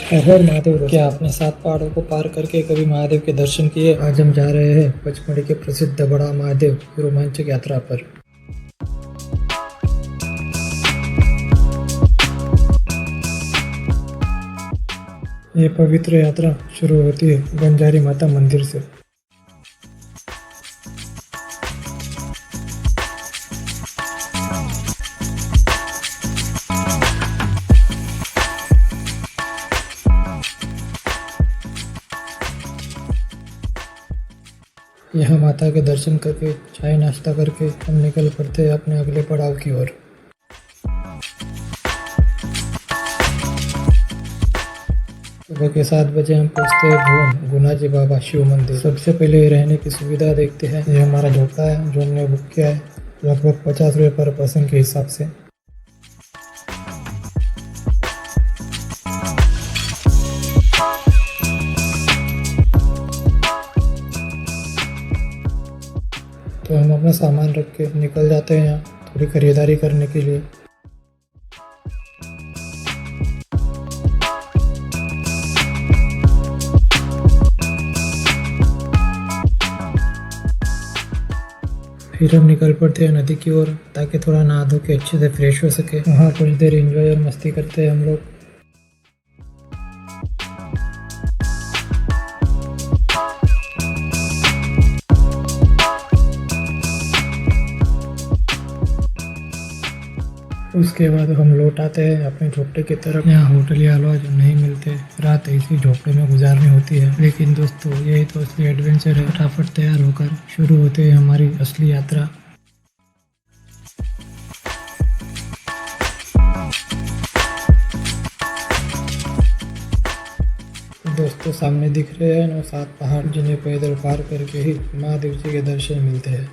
हर महादेव दोस्त, क्या आपने 7 पहाड़ों को पार करके कभी महादेव के दर्शन किए? आज हम जा रहे हैं पचमढ़ी के प्रसिद्ध बड़ा महादेव रोमांचक यात्रा पर। ये पवित्र यात्रा शुरू होती है बंजारी माता मंदिर से। यहाँ माता के दर्शन करके चाय नाश्ता करके हम निकल पड़ते हैं अपने अगले पड़ाव की ओर। सुबह के 7 बजे हम पहुँचते हैं भुवन गुनाजी बाबा शिव मंदिर। सबसे पहले रहने की सुविधा देखते हैं। ये हमारा झोपड़ा है जो हमने बुक किया है, लगभग 50 रुपये पर पर्सन के हिसाब से। तो हम अपना सामान रख के निकल जाते हैं यहाँ थोड़ी खरीदारी करने के लिए। फिर हम निकल पड़ते हैं नदी की ओर ताकि थोड़ा नहा धो के अच्छे से फ्रेश हो सके। वहाँ कुछ देर एंजॉय और मस्ती करते हैं हम लोग। उसके बाद हम लौट आते हैं अपने झोपड़े की तरफ। यहाँ होटल या लॉज नहीं मिलते, रात इसी झोपड़े में गुजारनी होती है। लेकिन दोस्तों यही तो असली एडवेंचर है। फटाफट तैयार होकर शुरू होते हैं हमारी असली यात्रा। दोस्तों सामने दिख रहे हैं ना 7 पहाड़, जिन्हें पैदल पार करके ही महादेव जी के दर्शन मिलते हैं।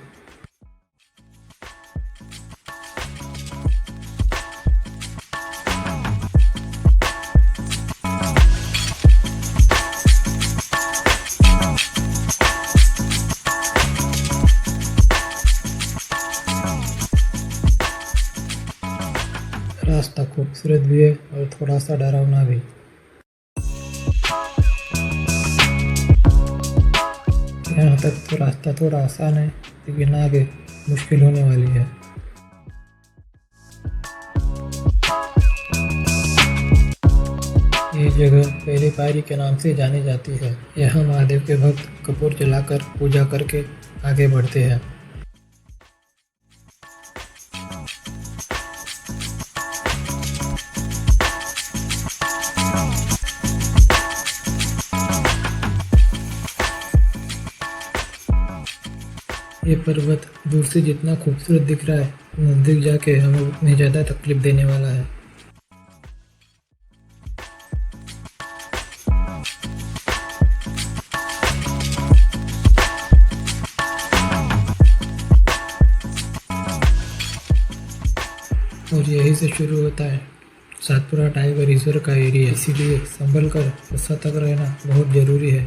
रास्ता खूबसूरत भी है और थोड़ा सा डरावना भी। यहाँ तक तो रास्ता थोड़ा आसान है, लेकिन आगे मुश्किल होने वाली है। ये जगह पहली पायरी के नाम से जानी जाती है। यहाँ महादेव के भक्त कपूर जलाकर पूजा करके आगे बढ़ते हैं। ये पर्वत दूर से जितना खूबसूरत दिख रहा है, नजदीक जाके हमें उतनी ज़्यादा तकलीफ देने वाला है। और यहीं से शुरू होता है सातपुरा टाइगर रिजर्व का एरिया, इसीलिए संभल कर और सतर्क रहना बहुत ज़रूरी है।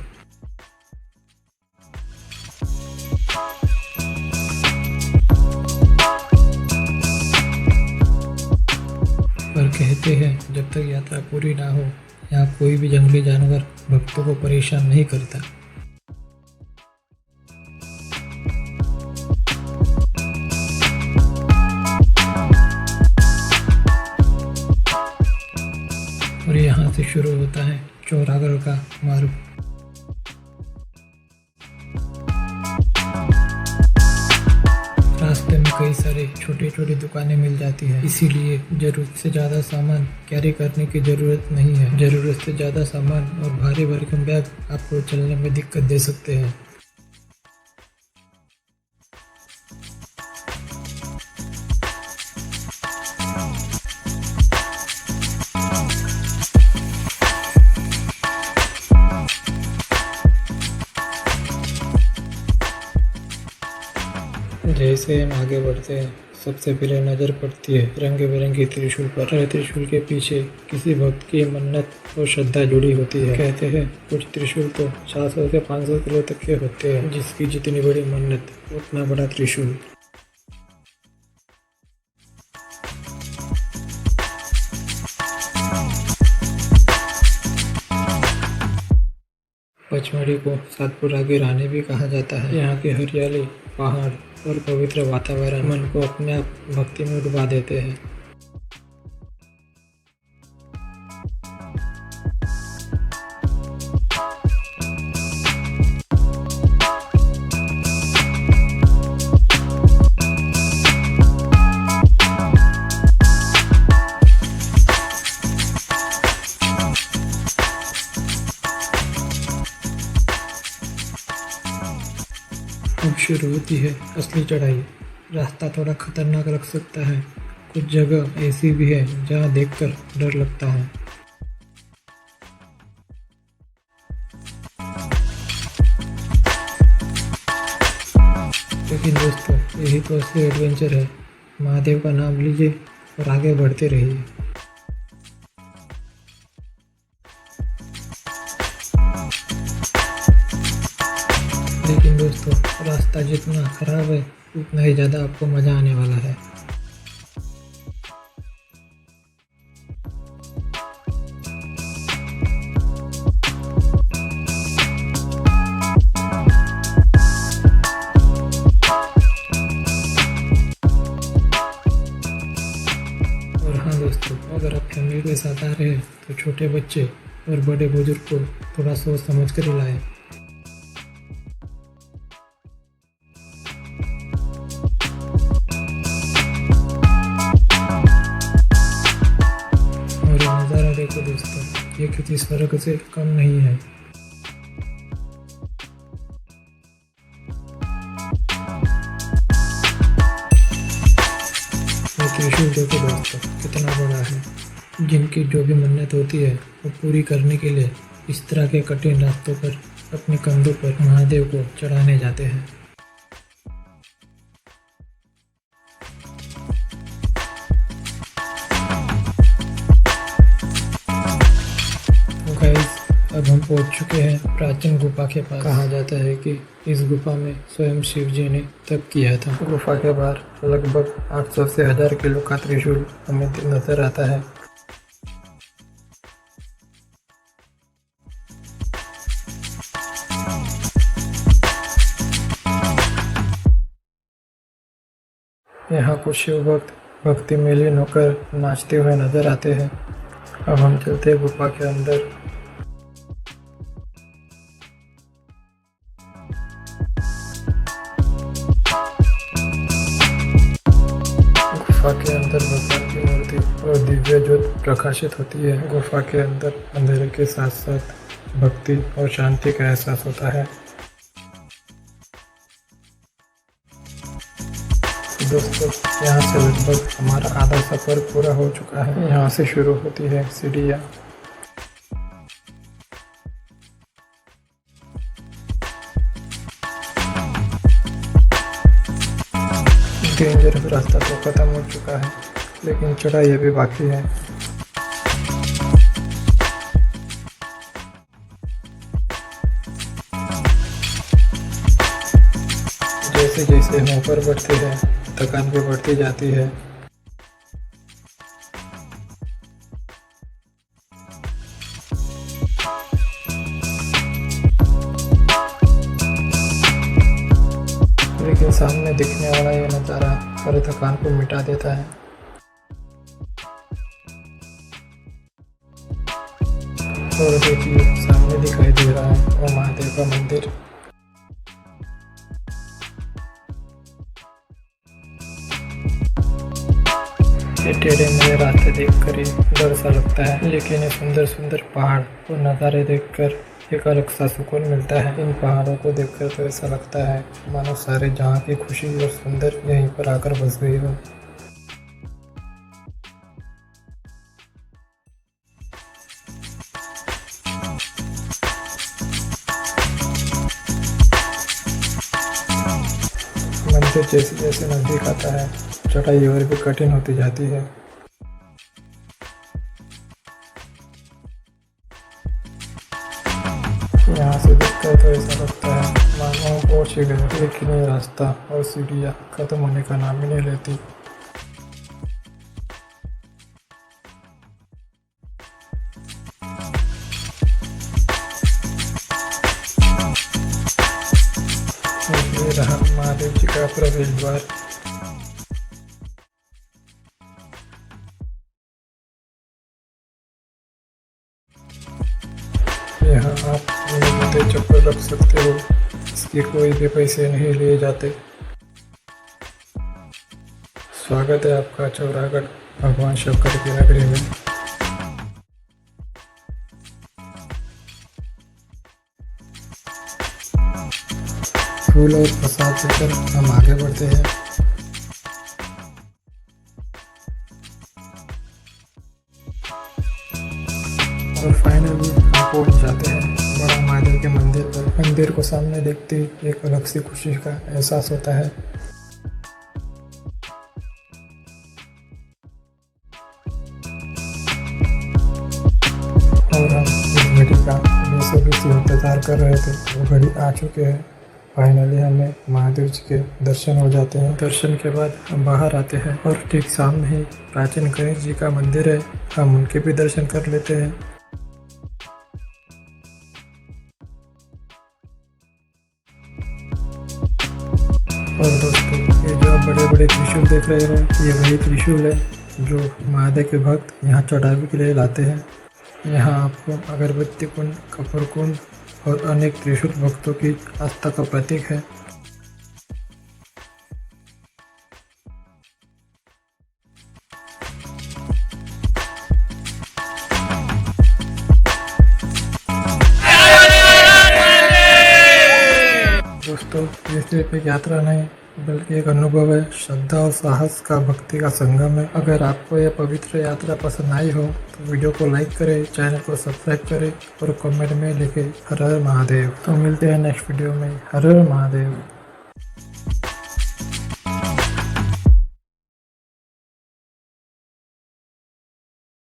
पर कहते हैं जब तक यात्रा पूरी ना हो यहाँ कोई भी जंगली जानवर भक्तों को परेशान नहीं करता। और यहाँ से शुरू होता है चौरागढ़ का मार्ग। रास्ते में कई सारे छोटी छोटी दुकानें मिल जाती है, इसीलिए जरूरत से ज़्यादा सामान कैरी करने की ज़रूरत नहीं है। ज़रूरत से ज़्यादा सामान और भारी भरकम बैग आपको चलने में दिक्कत दे सकते हैं। जैसे हम आगे बढ़ते हैं सबसे पहले नज़र पड़ती है रंग बिरंगी त्रिशूल पर। त्रिशूल के पीछे किसी भक्त की मन्नत और श्रद्धा जुड़ी होती है। कहते हैं कुछ त्रिशूल तो 400 से 500 किलो तक के होते हैं, जिसकी जितनी बड़ी मन्नत उतना बड़ा त्रिशूल। पचमढ़ी को सातपुरा की रानी भी कहा जाता है। यहाँ की हरियाली, पहाड़ और पवित्र वातावरण मन को अपने आप भक्ति में डुबा देते हैं। अब शुरू होती है असली चढ़ाई। रास्ता थोड़ा खतरनाक लग सकता है, कुछ जगह ऐसी भी है जहाँ देखकर डर लगता है। लेकिन दोस्तों, यही तो असली एडवेंचर है। महादेव का नाम लीजिए और आगे बढ़ते रहिए। लेकिन दोस्तों, रास्ता जितना खराब है उतना ही ज़्यादा आपको मज़ा आने वाला है। और हाँ दोस्तों, अगर आप फैमिली के साथ आ रहे हैं तो छोटे बच्चे और बड़े बुजुर्ग को थोड़ा सोच समझ कर ही लाएं। और ये नज़ारा देखो दोस्तों, ये किसी स्वर्ग से कम नहीं है। ये त्रिशूल देखो दोस्तों, कितना बड़ा है। जिनकी जो भी मन्नत होती है वो पूरी करने के लिए इस तरह के कठिन रास्तों पर अपने कंधों पर महादेव को चढ़ाने जाते हैं। अब हम पहुंच चुके हैं प्राचीन गुफा के पास। कहा जाता है कि इस गुफा में स्वयं शिव जी ने तप किया था। गुफा के बाहर लगभग 800 से 1000 किलो का त्रिशूल हमें नजर आता है। यहाँ कुछ शिव भक्त भक्ति में लीन होकर नाचते हुए नजर आते हैं। अब हम चलते हैं गुफा के अंदर। गुफा के अंदर भगवान की मूर्ति और दिव्य ज्योत प्रकाशित होती है। गुफा के अंदर अंधेरे के साथ साथ भक्ति और शांति का एहसास होता है। दोस्तों, यहाँ से लगभग हमारा आधा सफर पूरा हो चुका है। यहाँ से शुरू होती है सीढ़ियाँ। डेंजरस रास्ता तो खत्म हो चुका है, लेकिन चढ़ाई अभी बाकी है। जैसे जैसे हम ऊपर बढ़ते हैं, थकान भी बढ़ती जाती है। लेकिन सामने दिखने वाला ये नज़ारा सारी थकान को मिटा देता है। और देखिए, सामने दिखाई दे रहा है वो महादेव का मंदिर। ये टेढ़े मेढ़े रास्ते देखकर ही डर सा लगता है, लेकिन ये सुंदर सुंदर पहाड़ और नज़ारे देखकर एक अलग सा सुकून मिलता है। इन पहाड़ों को देखकर तो ऐसा लगता है मानो सारे जहाँ की खुशी और सुंदर यहीं पर आकर बस गई हो। मंदिर जैसे जैसे नजदीक आता है, चढ़ाई और भी कठिन होती जाती है। यहाँ से देखकर तो ऐसा लगता है मानो पहुँच ही गए, लेकिन ये रास्ता और सीढ़ियाँ खत्म होने का नाम ही नहीं लेती। रहा महादेव जी का प्रवेश द्वार। यहाँ आप अपने जूते चप्पल रख सकते हो, इसके कोई भी पैसे नहीं लिए जाते। स्वागत है आपका चौरागढ़ भगवान शंकर की नगरी में। फूल और प्रसाद लेकर हम आगे बढ़ते हैं। और फाइनली हम पहुंच जाते हैं बड़ा महादेव के मंदिर पर। मंदिर को सामने देखते ही एक अलग सी खुशी का एहसास होता है। और हम इस घड़ी का बेसब्री इंतजार कर रहे थे, वो घड़ी आ चुके हैं। फाइनली हमें महादेव जी के दर्शन हो जाते हैं। दर्शन के बाद हम बाहर आते हैं और ठीक सामने ही प्राचीन गणेश जी का मंदिर है, हम उनके भी दर्शन कर लेते हैं। और दोस्तों, ये जो आप बड़े बड़े त्रिशूल देख रहे हैं, ये वही त्रिशूल है जो महादेव के भक्त यहाँ चढ़ावे के लिए लाते हैं। यहाँ आपको अगरबत्ती कुंड, कपूर कुंड और अनेक त्रिशूल भक्तों की आस्था का प्रतीक है। दोस्तों, ये सिर्फ एक यात्रा नहीं बल्कि एक अनुभव है, श्रद्धा और साहस का, भक्ति का संगम है। अगर आपको यह पवित्र यात्रा पसंद आई हो तो वीडियो को लाइक करें, चैनल को सब्सक्राइब करें और कमेंट में लिखें हर हर महादेव। तो मिलते हैं नेक्स्ट वीडियो में। हर हर महादेव।